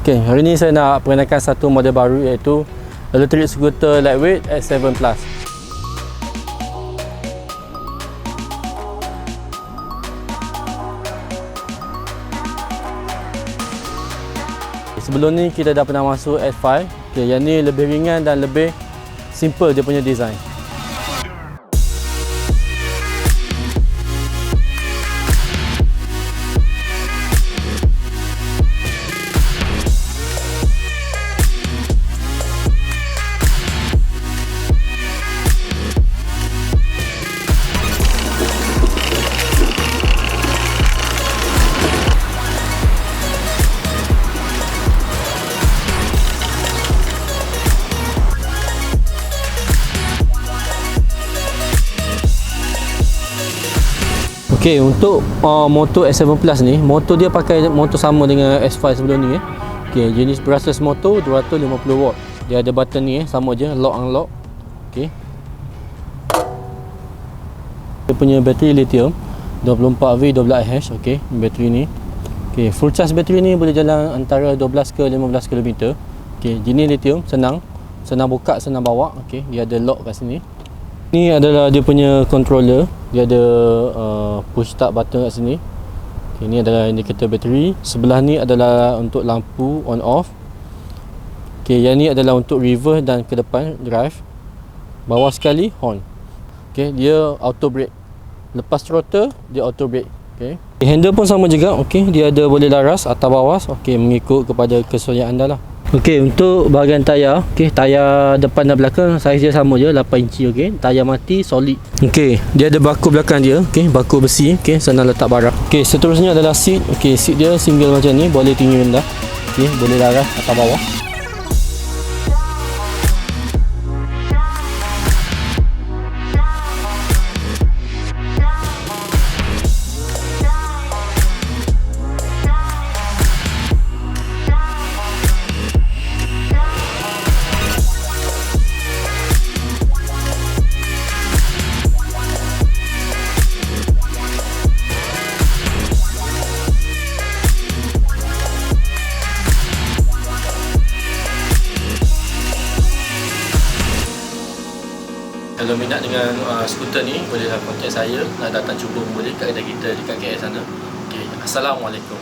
Okay, hari ni saya nak perkenalkan satu model baru iaitu electric scooter lightweight S7 Plus. Sebelum ni kita dah pernah masuk S5. Okay, yang ni lebih ringan dan lebih simple dia punya design. Okey, untuk motor S7 Plus ni, motor dia pakai motor sama dengan S5 sebelum ni Okey, jenis brushless motor 250 watt. Dia ada button ni sama je, lock unlock. Okey. Dia punya bateri lithium 24V 12Ah. Okey, bateri ni. Okey, full charge bateri ni boleh jalan antara 12 ke 15 km. Okey, jenis lithium, senang buka, senang bawa. Okey, dia ada lock kat sini. Ni adalah dia punya controller. Dia ada push start button kat sini. Okay, ini adalah indikator bateri. Sebelah ni adalah untuk lampu on off. Okay, yang ni adalah untuk reverse dan ke depan drive. Bawah sekali horn. Okay, dia auto brake. Lepas throttle dia auto brake. Okay. Handle pun sama juga. Okay, dia ada boleh laras atas bawah. Okay, mengikut kepada kesulian anda lah. Okey, untuk bahagian tayar, okey, tayar depan dan belakang saiz dia sama je, 8 inci. Okey, tayar mati solid. Okey, dia ada baku belakang dia, okey, baku besi, okey, senang letak barang. Okey, seterusnya adalah seat. Okey, seat dia single macam ni, boleh tinggi rendah. Okey, boleh laras atas bawah. Kalau minat dengan skuter ni, bolehlah kontak saya. Nak datang cuba boleh kat kedai kita dekat KL sana. Okay. Assalamualaikum.